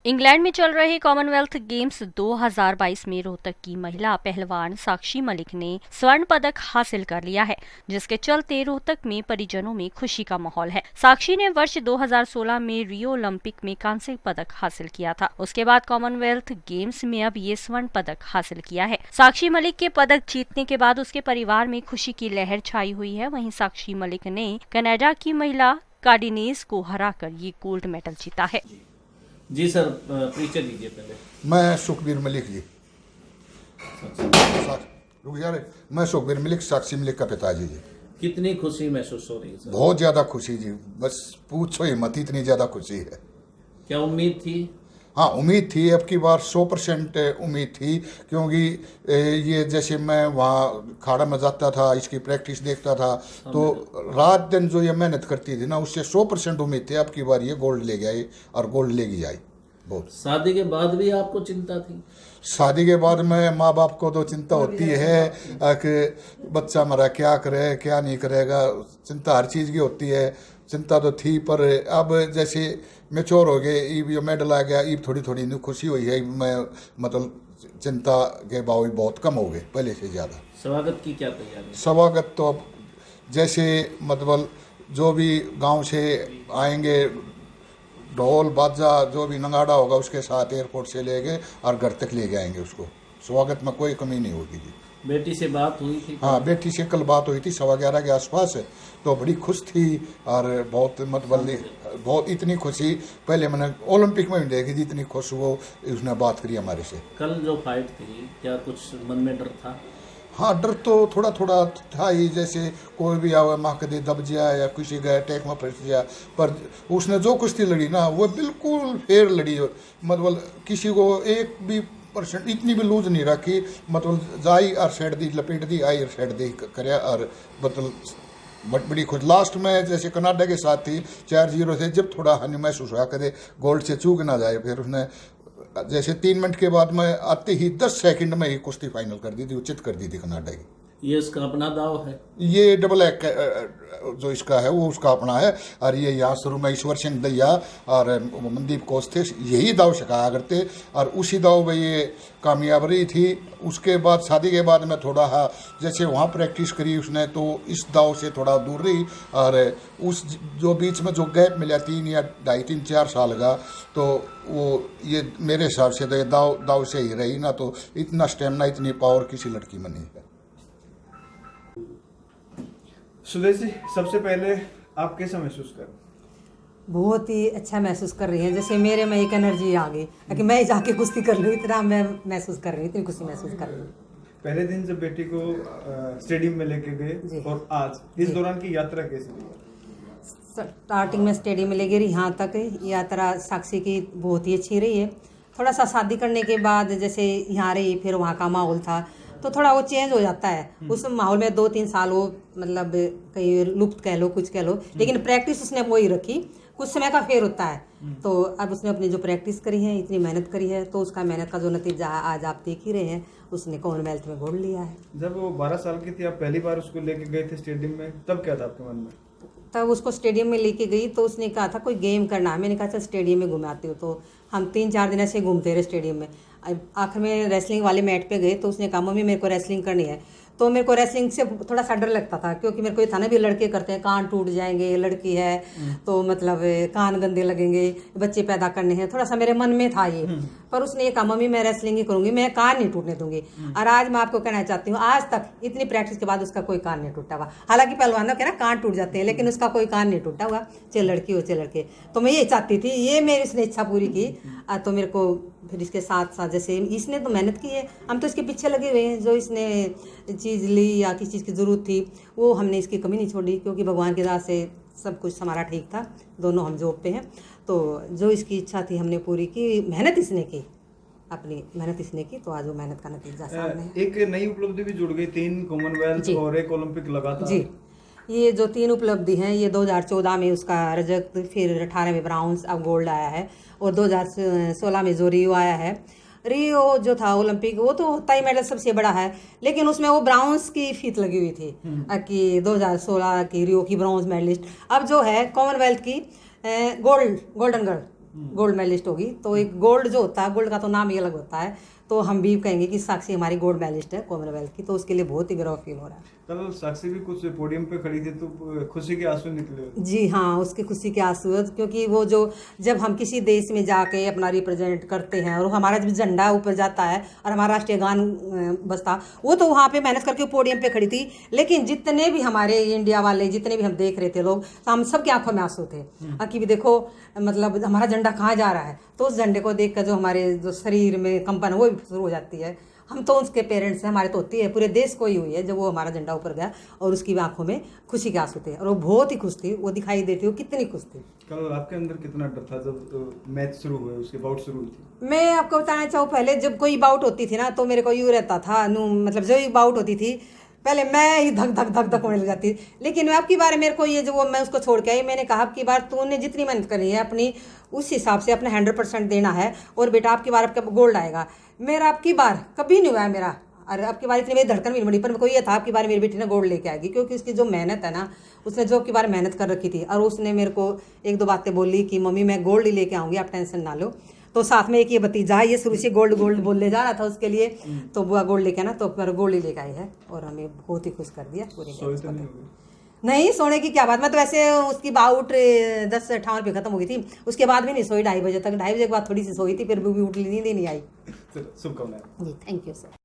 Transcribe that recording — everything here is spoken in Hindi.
इंग्लैंड में चल रहे कॉमनवेल्थ गेम्स 2022 में रोहतक की महिला पहलवान साक्षी मलिक ने स्वर्ण पदक हासिल कर लिया है, जिसके चलते रोहतक में परिजनों में खुशी का माहौल है। साक्षी ने वर्ष 2016 में रियो ओलंपिक में कांस्य पदक हासिल किया था। उसके बाद कॉमनवेल्थ गेम्स में अब ये स्वर्ण पदक हासिल किया है। साक्षी मलिक के पदक जीतने के बाद उसके परिवार में खुशी की लहर छाई हुई है। वहीं साक्षी मलिक ने कनाडा की महिला कार्डिनेज को हराकर ये गोल्ड मेडल जीता है। जी सर, परिचय दीजिए पहले। मैं सुखबीर मलिक जी। रुक जा रहे। मैं सुखबीर मलिक, साक्षी मलिक का पिताजी जी। कितनी खुशी महसूस हो रही है सर? बहुत ज्यादा खुशी जी, बस पूछो ही मत, इतनी ज्यादा खुशी है। क्या उम्मीद थी? हाँ, उम्मीद थी। अब की बार 100% उम्मीद थी, क्योंकि ये जैसे मैं वहाँ खाड़ा में जाता था, इसकी प्रैक्टिस देखता था, तो रात दिन जो ये मेहनत करती थी ना, उससे 100% उम्मीद थी अब की बार ये गोल्ड ले गई और गोल्ड लेगी जाए। बहुत। शादी के बाद भी आपको चिंता थी? शादी के बाद में माँ बाप को तो चिंता होती है कि बच्चा हमारा क्या करे क्या नहीं करेगा, चिंता हर चीज़ की होती है। चिंता तो थी, पर अब जैसे मेच्योर हो गए, ये मेडल आ गया, ये थोड़ी थोड़ी खुशी हुई है। मैं मतलब चिंता के बावजूद बहुत कम हो गए पहले से ज़्यादा। स्वागत की क्या तैयारी? स्वागत तो अब जैसे मतलब जो भी गांव से आएंगे, ढोल बाजा जो भी नगाड़ा होगा उसके साथ एयरपोर्ट से ले गए और घर तक ले आएंगे उसको। स्वागत में कोई कमी नहीं होगी जी। बेटी से बात हुई थी? हाँ, बेटी से कल बात हुई थी 11:15 के आसपास, तो बड़ी खुश थी और बहुत मतलब बहुत इतनी खुशी पहले मैंने ओलंपिक में भी देखी थी, इतनी खुश वो उसने बात करी हमारे से। कल जो फाइट थी, क्या कुछ मन में डर था? हाँ, डर तो थोड़ा थोड़ा था ही, जैसे कोई भी आवे माँ कदे दब जाए या किसी का अटैक में फंस जाए, पर उसने जो कुश्ती लड़ी ना वो बिल्कुल फेयर लड़ी। मतलब किसी को 1% इतनी भी लूज नहीं रखी, मतलब जाई और सेट दी, लपेट दी, आई और सेट दी करे, और मतलब बड़ी खुश। लास्ट में जैसे कनाडा के साथ थी 4-0 से, जब थोड़ा हानि महसूस हुआ करे गोल्ड से चूक ना जाए, फिर उसने जैसे 3 मिनट के बाद में आते ही 10 सेकंड में ही कुश्ती फाइनल कर दी थी, उचित कर दी थी कनाडा की। ये इसका अपना दाव है? ये डबल एक जो इसका है वो उसका अपना है, और ये यहाँ शुरू में ईश्वर सिंह दैया और मनदीप कोच थे, यही दाव सिखाया करते, और उसी दाव में ये कामयाब रही थी। उसके बाद शादी के बाद में थोड़ा जैसे वहाँ प्रैक्टिस करी उसने, तो इस दाव से थोड़ा दूर रही, और उस जो बीच में जो गैप मिला 3 या 2.5-3-4 साल का, तो वो ये मेरे हिसाब से तो ये दाव से ही रही ना, तो इतना स्टेमिना इतनी पावर किसी लड़की में नहीं है। सुदेश जी, सबसे पहले आप कैसा महसूस कर? बहुत ही अच्छा महसूस कर रही हैं, जैसे मेरे में एक एनर्जी आ गई कि मैं जाके कुश्ती कर लूँ, इतना मैं महसूस कर रही हूँ, इतनी खुशी महसूस कर रही हूँ। पहले दिन जब बेटी को स्टेडियम में लेके गए और आज इस दौरान की यात्रा कैसी रही? स्टार्टिंग में स्टेडियम में ले गई, यहाँ तक यात्रा साक्षी की बहुत ही अच्छी रही है। थोड़ा सा शादी करने के बाद जैसे यहाँ रही, फिर वहाँ का माहौल था तो थोड़ा वो चेंज हो जाता है। उस माहौल में 2-3 साल वो मतलब कहीं लुप्त कह लो, कुछ कह लो, लेकिन प्रैक्टिस उसने वही रखी। कुछ समय का फेर होता है, तो अब उसने अपनी जो प्रैक्टिस करी है, इतनी मेहनत करी है, तो उसका मेहनत का जो नतीजा आज आप देख ही रहे हैं, उसने कॉमनवेल्थ में गोल्ड लिया है। जब वो 12 साल की थी, आप पहली बार उसको लेके गए थे स्टेडियम में, तब क्या था आपके मन में? तब उसको स्टेडियम में लेके गई तो उसने कहा था कोई गेम करना है। मैंने कहा चल स्टेडियम में घुमाती हूँ, तो हम 3-4 दिन ऐसे घूमते रहे स्टेडियम में। आखिर में रेसलिंग वाले मैट पे गए, तो उसने कहा मम्मी मेरे को रेसलिंग करनी है। तो मेरे को रेसलिंग से थोड़ा सा डर लगता था, क्योंकि मेरे को ये था ना भी लड़के करते हैं कान टूट जाएंगे, लड़की है तो मतलब कान गंदे लगेंगे, बच्चे पैदा करने हैं, थोड़ा सा मेरे मन में था ये। पर उसने ये कहा मम्मी मैं रेसलिंग ही करूंगी, मैं कान नहीं टूटने दूंगी। और आज मैं आपको कहना चाहती हूँ, आज तक इतनी प्रैक्टिस के बाद उसका कोई कान नहीं टूटा हुआ। हालांकि पहलवानों के ना कान टूट जाते हैं, लेकिन उसका कोई कान नहीं टूटा हुआ, चाहे लड़की हो चाहे लड़के। तो मैं ये चाहती थी, ये मेरी उसने इच्छा पूरी की। तो मेरे को फिर इसके साथ साथ जैसे इसने तो मेहनत की है, हम तो इसके पीछे लगे हुए हैं। जो इसने चीज़ ली या किस चीज़ की ज़रूरत थी वो हमने इसकी कमी नहीं छोड़ी, क्योंकि भगवान की दया से सब कुछ हमारा ठीक था। दोनों हम जॉब पे हैं, तो जो इसकी इच्छा थी हमने पूरी की। मेहनत इसने की, अपनी मेहनत इसने की, तो आज वो मेहनत का नतीजा सामने है। एक नई उपलब्धि भी जुड़ गई, 3 कॉमनवेल्थ और 1 ओलंपिक लगातार। जी, ये जो 3 उपलब्धि हैं, ये 2014 में उसका रजत, फिर 18 में ब्राउन्स, अब गोल्ड आया है, और 2016 में जो रियो आया है। रियो जो था ओलंपिक, वो तो होता ही मेडल सबसे बड़ा है, लेकिन उसमें वो ब्राउन्स की फीत लगी हुई थी कि 2016 की रियो की ब्राउन्स मेडलिस्ट। अब जो है कॉमनवेल्थ की गोल्डन गर्ल गोल्ड मेडलिस्ट होगी। तो एक गोल्ड जो होता है, गोल्ड का तो नाम ही अलग होता है, तो हम भी कहेंगे कि साक्षी हमारी गोल्ड मेडलिस्ट है कॉमनवेल्थ की, तो उसके लिए बहुत ही गर्व फील हो रहा है। कल साक्षी भी कुछ पोडियम पे खड़ी थी तो खुशी के आंसू निकले। जी हाँ, उसकी खुशी के आंसू है, क्योंकि वो जो जब हम किसी देश में जाके अपना रिप्रेजेंट करते हैं और हमारा जब झंडा ऊपर जाता है और हमारा राष्ट्रीय गान बजता, वो तो वहाँ पे मेहनत करके पोडियम पे खड़ी थी, लेकिन जितने भी हमारे इंडिया वाले जितने भी हम देख रहे थे लोग, तो हम सबकी आंखों में आंसू थे कि भी देखो मतलब हमारा झंडा कहाँ जा रहा है। तो उस झंडे को देख कर जो हमारे जो शरीर में कंपन वो भी शुरू हो जाती है। हम तो उसके पेरेंट्स हैं, हमारे तो होती है, पूरे देश को ही हुई है जब वो हमारा झंडा ऊपर गया और उसकी आंखों में खुशी के आंसू थे और वो बहुत ही खुश थी, वो दिखाई देती, वो कितनी खुश थी। कल आपके अंदर कितना डर था जब मैच शुरू हुए, उसके बाउट शुरू हुई थी? मैं आपको बताना चाहूँ, पहले जब कोई बाउट होती थी ना तो मेरे को यूँ रहता था मतलब जो ही बाउट होती थी पहले मैं ही धक धक धक धक होने लग जाती, लेकिन अब की बार मेरे को ये जो वो मैं उसको छोड़ के आई, मैंने कहा अब की बार तूने जितनी मेहनत करी है अपनी उस हिसाब से अपना 100% देना है और बेटा अब की बार आपका गोल्ड आएगा। मेरा अब की बार कभी नहीं हुआ है मेरा, और अब की बार इतनी मेरी धड़कन भी नहीं बढ़ी, पर मेरे को ये था अब की बार मेरी बेटी ने गोल्ड लेके आएगी, क्योंकि उसकी जो मेहनत है ना, उसने जो अब की बार मेहनत कर रखी थी और उसने मेरे को एक दो बातें बोली कि मम्मी मैं गोल्ड ही लेके आऊँगी, आप टेंशन ना लो। तो साथ में एक ये भतीजा ये शुरू से गोल्ड गोल्ड बोलने जा रहा था उसके लिए, तो बुआ गोल्ड लेके आना, तो फिर गोल्ड ही लेके आई है और हमें बहुत ही खुश कर दिया पूरे। नहीं सोने की क्या बात, मैं तो वैसे उसकी बाउट 10:58 पे खत्म हो गई थी, उसके बाद भी नहीं सोई 2:30 बजे तक, 2:30 बजे के बाद थोड़ी सी सोई थी, फिर भी उठ नींद ही नहीं आई। शुभकामनाएं। जी थैंक यू सर।